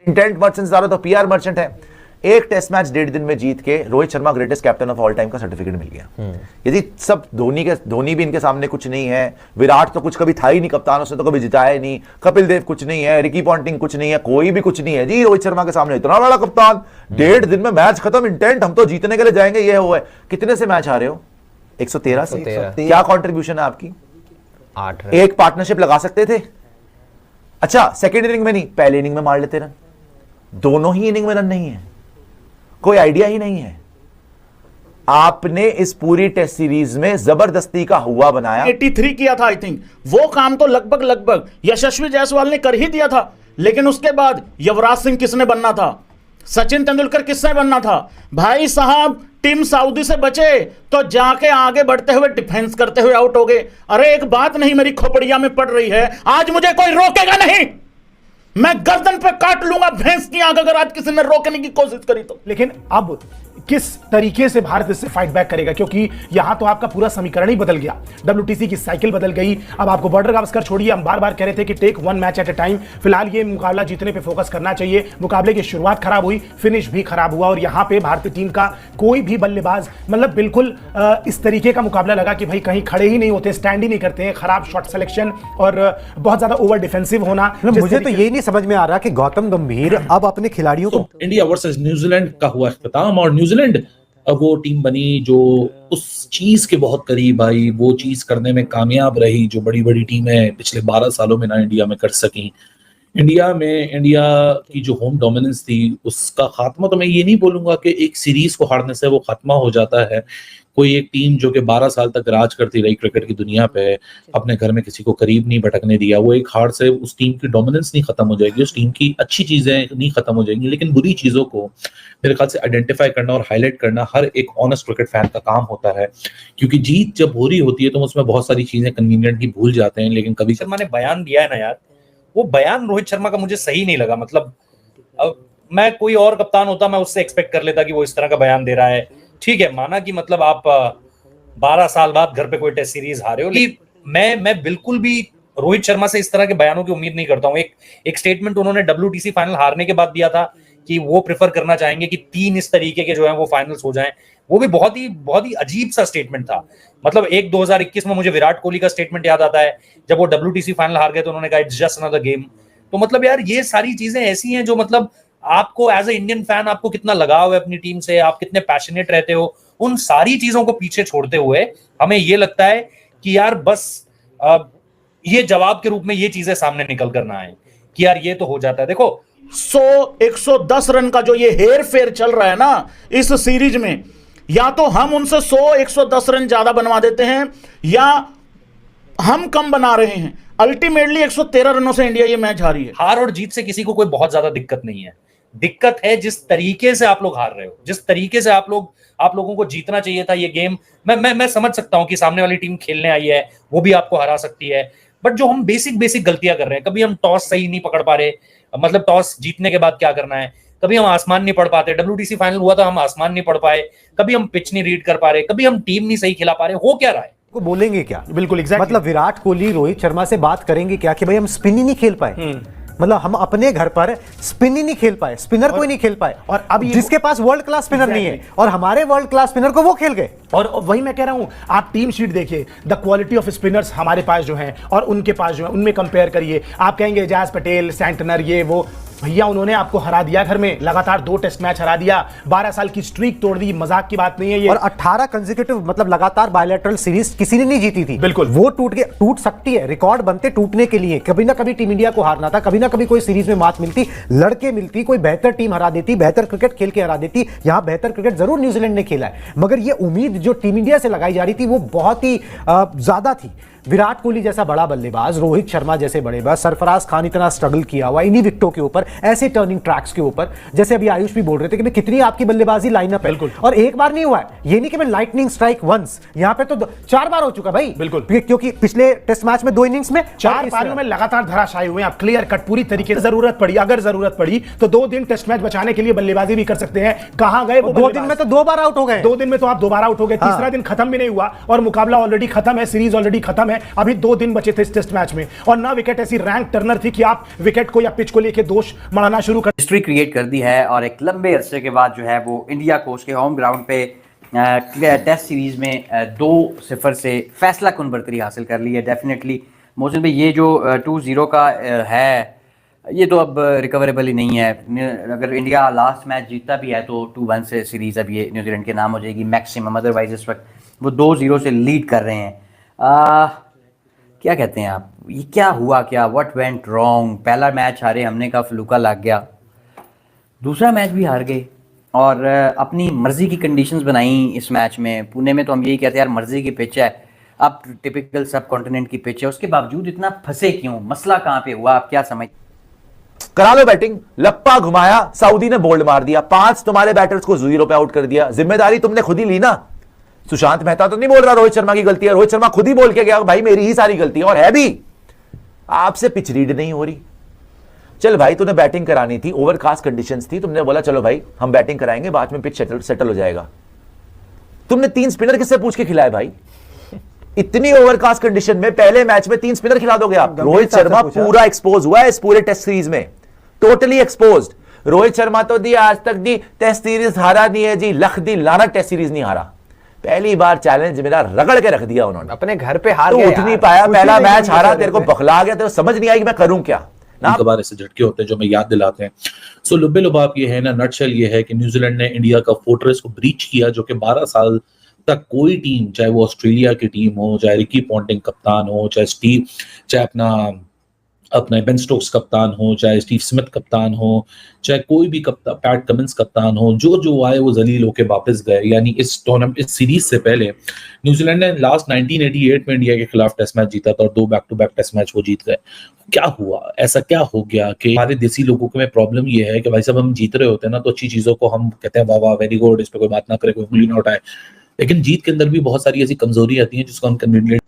Intent merchant ज्यादा तो PR merchant है। एक टेस्ट मैच 1.5 दिन में जीत के Rohit Sharma greatest captain of all time का सर्टिफिकेट मिल गया। यदि सब धोनी भी इनके सामने कुछ नहीं है, विराट तो कुछ कभी था ही नहीं कप्तान, उसने तो कभी जिताया नहीं, कपिल देव कुछ नहीं है, रिकी पॉन्टिंग कुछ नहीं है, कोई भी कुछ नहीं है जी रोहित शर्मा के सामने इतना बड़ा कप्तान, 1.5 दिन में मैच खत्म, इंटेंट हम तो जीतने के लिए जाएंगे, ये वो है। कितने से मैच हारे हो? 113 से। क्या कॉन्ट्रीब्यूशन है आपकी? 8 रन। एक पार्टनरशिप लगा सकते थे। अच्छा, सेकेंड इनिंग में नहीं, पहले इनिंग में मार लेते रन। दोनों ही इनिंग में रन नहीं है, कोई आइडिया ही नहीं है। आपने इस पूरी टेस्ट सीरीज में जबरदस्ती का हुआ बनाया। 83 किया था आई थिंक, वो काम तो लगभग यशस्वी जायसवाल ने कर ही दिया था। लेकिन उसके बाद युवराज सिंह किसने बनना था, सचिन तेंदुलकर किसने बनना था? भाई साहब, टीम सऊदी से बचे तो जाके आगे बढ़ते हुए डिफेंस करते हुए आउट हो गए। अरे एक बात नहीं मेरी खोपड़िया में पड़ रही है, आज मुझे कोई रोकेगा नहीं, मैं गर्दन पे काट लूंगा भैंस की आंख अगर आज किसी ने रोकने की कोशिश करी तो। लेकिन अब किस तरीके से भारत इससे फाइट बैक करेगा, क्योंकि यहां तो आपका पूरा समीकरण ही बदल गया, WTC की साइकिल बदल गई। अब आपको बॉर्डर गावस्कर छोड़िए, हम बार बार कह रहे थे कि take 1 match at a time. फिलहाल ये मुकाबला जीतने पे फोकस करना चाहिए। मुकाबले की शुरुआत खराब हुई, फिनिश भी खराब हुआ, और यहां पे भारतीय टीम का कोई भी बल्लेबाज मतलब बिल्कुल इस तरीके का मुकाबला लगा कि भाई कहीं खड़े ही नहीं होते, स्टैंड ही नहीं करते हैं। खराब शॉट सिलेक्शन और बहुत ज्यादा ओवर डिफेंसिव होना। मुझे तो ये नहीं समझ में आ रहा कि गौतम गंभीर अब अपने खिलाड़ियों को इंडिया वर्सेस न्यूजीलैंड का हुआ इख्तिताम, और न्यूजीलैंड अब वो टीम बनी जो उस चीज के बहुत करीब आई, वो चीज करने में कामयाब रही जो बड़ी बड़ी टीमें पिछले 12 सालों में ना इंडिया में कर सकी। इंडिया की जो होम डोमिनेंस थी उसका खात्मा, तो मैं ये नहीं बोलूंगा कि एक सीरीज को हारने से वो खात्मा हो जाता है। कोई एक टीम जो कि 12 साल तक राज करती रही क्रिकेट की दुनिया पे, अपने घर में किसी को करीब नहीं भटकने दिया, वो एक हार से उस टीम की डोमिनेंस नहीं खत्म हो जाएगी, उस टीम की अच्छी चीजें नहीं खत्म हो जाएंगी, लेकिन बुरी चीजों को मेरे ख्याल से आइडेंटिफाई करना और हाईलाइट करना हर एक ऑनेस्ट क्रिकेट फैन का काम होता है। क्योंकि जीत जब हो रही होती है तो उसमें बहुत सारी चीजें कन्वीनियंटली भूल जाते हैं, लेकिन कभी शर्मा ने बयान दिया है ना यार, वो बयान रोहित शर्मा का मुझे सही नहीं लगा। मतलब अब मैं कोई और कप्तान होता, मैं उससे एक्सपेक्ट कर लेता कि वो इस तरह का बयान दे रहा है। ठीक है, माना कि मतलब आप 12 साल बाद घर पे कोई टेस्ट सीरीज हारे हो, लेकिन मैं बिल्कुल भी रोहित शर्मा से इस तरह के बयानों की उम्मीद नहीं करता हूँ। एक स्टेटमेंट उन्होंने WTC फाइनल हारने के बाद दिया था कि वो प्रेफर करना चाहेंगे कि 3 इस तरीके के जो है वो फाइनल्स हो जाएं। वो भी बहुत ही अजीब सा स्टेटमेंट था। मतलब 2021 में मुझे विराट कोहली का स्टेटमेंट याद आता है, जब वो WTC फाइनल हार गए तो उन्होंने कहा इट्स जस्ट अनदर गेम। तो मतलब यार ये सारी चीजें ऐसी हैं जो मतलब आपको एज ए इंडियन फैन आपको कितना लगाव है अपनी टीम से, आप कितने पैशनेट रहते हो, उन सारी चीजों को पीछे छोड़ते हुए हमें ये लगता है कि यार बस ये जवाब के रूप में ये चीजें सामने निकल कर ना आए कि यार ये तो हो जाता है। देखो 110 रन का जो ये हेर फेर चल रहा है ना इस सीरीज में, या तो हम उनसे 110 रन ज्यादा बनवा देते हैं या हम कम बना रहे हैं। अल्टीमेटली 113 रनों से इंडिया ये मैच हारी है। हार और जीत से किसी को कोई बहुत ज्यादा दिक्कत नहीं है, दिक्कत है जिस तरीके से आप लोग हार रहे हो, जिस तरीके से आप लोगों को जीतना चाहिए था ये गेम। मैं समझ सकता हूं कि सामने वाली टीम खेलने आई है, वो भी आपको हरा सकती है, बट जो हम बेसिक गलतियां कर रहे हैं, कभी हम टॉस सही नहीं पकड़ पा रहे, मतलब टॉस जीतने के बाद क्या करना है, कभी हम आसमान नहीं पढ़ पाते। WTC फाइनल हुआ था, हम आसमान नहीं पढ़ पाए, कभी हम पिच नहीं रीड कर पा रहे, कभी हम टीम नहीं सही खिला पा रहे। हो क्या रहा है, को बोलेंगे क्या? बिल्कुल एग्जैक्टली। मतलब विराट कोहली रोहित शर्मा से बात करेंगे क्या कि भाई हम स्पिन ही नहीं खेल पाए, मतलब हम अपने घर पर स्पिन ही नहीं खेल पाए, स्पिनर कोई नहीं खेल पाए, और अब जिसके पास वर्ल्ड क्लास स्पिनर नहीं है और हमारे वर्ल्ड क्लास स्पिनर को वो खेल गए। और वही मैं कह रहा हूं, आप टीम शीट देखिए, द क्वालिटी ऑफ स्पिनर्स हमारे पास जो हैं और उनके पास जो है उनमें कंपेयर करिए। आप कहेंगे एजाज पटेल, सैंटनर, ये वो, भैया उन्होंने आपको हरा दिया, घर में लगातार 2 टेस्ट मैच हरा दिया, 12 साल की स्ट्रीक तोड़ दी, मजाक की बात नहीं है ये। और 18 कंसेक्यूटिव मतलब लगातार बायलैटरल सीरीज किसी ने नहीं जीती थी। बिल्कुल, वो टूट सकती है, रिकॉर्ड बनते टूटने के लिए। कभी ना कभी टीम इंडिया को हारना था, कभी ना कभी कोई सीरीज में मात मिलती, लड़के मिलती, कोई बेहतर टीम हरा देती, बेहतर क्रिकेट खेल के हरा देती। यहां बेहतर क्रिकेट जरूर न्यूजीलैंड ने खेला है, मगर ये उम्मीद जो टीम इंडिया से लगाई जा रही थी वो बहुत ही ज्यादा थी। विराट कोहली जैसा बड़ा बल्लेबाज, रोहित शर्मा जैसे बड़ेबाज, सरफराज खान इतना स्ट्रगल किया हुआ इन्हीं विकेटों के ऊपर, ऐसे टर्निंग ट्रैक्स के ऊपर, जैसे अभी आयुष भी बोल रहे थे कि कितनी आपकी बल्लेबाजी लाइनअप है, और एक बार नहीं हुआ है। ये नहीं कि मैं लाइटनिंग स्ट्राइक वंस, यहां पे तो 4 बार हो चुका भाई। बिल्कुल, क्योंकि पिछले टेस्ट मैच में 2 इनिंग्स में 4 पारियों में लगातार धराशायी हुए आप, क्लियर कट पूरी तरीके से। अगर जरूरत पड़ी तो 2 दिन टेस्ट मैच बचाने के लिए बल्लेबाजी भी कर सकते हैं। कहां गए वो? 2 दिन में तो 2 बार आउट हो गए। 2 दिन में तो आप 2 बार आउट हो गए, तीसरा दिन खत्म भी नहीं हुआ और मुकाबला ऑलरेडी खत्म है, सीरीज ऑलरेडी खत्म है। है, अभी 2 दिन बचे थे इस टेस्ट मैच में, और ना विकेट ऐसी रैंक टर्नर थी कि आप विकेट को या पिच को लेके दोष मढ़ाना शुरू कर। हिस्ट्री क्रिएट कर दी है और एक लंबे अरसे के बाद जो है वो इंडिया को उसके होम ग्राउंड पे टेस्ट सीरीज में 2-0 से फैसला कुन बर्तरी हासिल कर ली है। डेफिनेटली मोहसिन भाई, ये जो 2-0 का है ये तो अब रिकवरेबल ही नहीं है। अगर इंडिया लास्ट मैच जीतता भी है तो 2-1 से सीरीज अब ये न्यूजीलैंड के नाम हो जाएगी मैक्सिमम, अदरवाइज इस वक्त वो 2-0 से लीड कर रहे हैं। क्या कहते हैं आप, ये क्या हुआ, क्या व्हाट वेंट रॉन्ग? पहला मैच हारे हमने का फलूका लग गया, दूसरा मैच भी हार गए और अपनी मर्जी की कंडीशंस बनाई इस मैच में। पुणे में तो हम यही कहते हैं यार मर्जी की पिच है, अब टिपिकल सब कॉन्टिनेंट की पिच है, उसके बावजूद इतना फंसे क्यों? मसला कहाँ पे हुआ, आप क्या समझ? करा लो बैटिंग, लप्पा घुमाया, सऊदी ने बोल्ड मार दिया, 5 तुम्हारे बैटर्स को 0 पे आउट कर दिया। जिम्मेदारी तुमने खुद ही ली ना। सुशांत मेहता तो नहीं बोल रहा रोहित शर्मा की गलती है, रोहित शर्मा खुद ही बोल के गया भाई मेरी ही सारी गलती है, और है भी। आपसे पिच रीड नहीं हो रही। चल भाई तूने बैटिंग करानी थी, ओवरकास्ट कंडीशंस थी, तुमने बोला चलो भाई हम बैटिंग कराएंगे, बाद में पिच सेटल हो जाएगा। तुमने 3 स्पिनर किससे पूछ के खिलाए भाई? इतनी ओवरकास्ट कंडीशन में पहले मैच में 3 स्पिनर खिला दोगे आप? रोहित शर्मा पूरा एक्सपोज हुआ है इस पूरे टेस्ट सीरीज में, टोटली एक्सपोज्ड। रोहित शर्मा तो दी आज तक दी टेस्ट सीरीज हारा नहीं है जी, लख दी लाना टेस्ट सीरीज नहीं हारा। पहली बार चैलेंज मेरा रगड़ के रख दिया उन्होंने, अपने घर पे हार तो गए उठ नहीं पाया, पहला मैच हारा, तेरे को बखला गया, तेरे को समझ नहीं आई कि मैं करूं क्या ना। कबार ऐसे झटके होते हैं जो हमें याद दिलाते हैं। सो लुब्बे लुबाब ये है ना, नटशेल ये है कि न्यूजीलैंड ने इंडिया का फोर्ट्रेस को ब्रीच किया, जो कि 12 साल तक कोई टीम, चाहे वो ऑस्ट्रेलिया की टीम हो, चाहे रिकी पॉन्टिंग कप्तान हो, चाहे अपना बेन स्टोक्स कप्तान हो, चाहे स्टीव स्मिथ कप्तान हो, चाहे कोई भी कप्तान, पैट कमिंस कप्तान हो, जो आए वो जलील होके वापस गए। यानी इस टूर्नामेंट, इस सीरीज से पहले न्यूजीलैंड ने लास्ट 1988 में इंडिया के खिलाफ टेस्ट मैच जीता था और 2 back to back test match वो जीत गए। क्या हुआ, ऐसा क्या हो गया कि हमारे देसी लोगों के में प्रॉब्लम ये है कि भाई साहब हम जीत रहे होते हैं ना तो अच्छी चीजों को हम कहते हैं वाह वाह वेरी गुड, इस पर कोई बात ना करे, कोई उंगली ना उठाए, लेकिन जीत के अंदर भी बहुत सारी ऐसी कमजोरी आती हैं जिसको हम कन्वीनियंट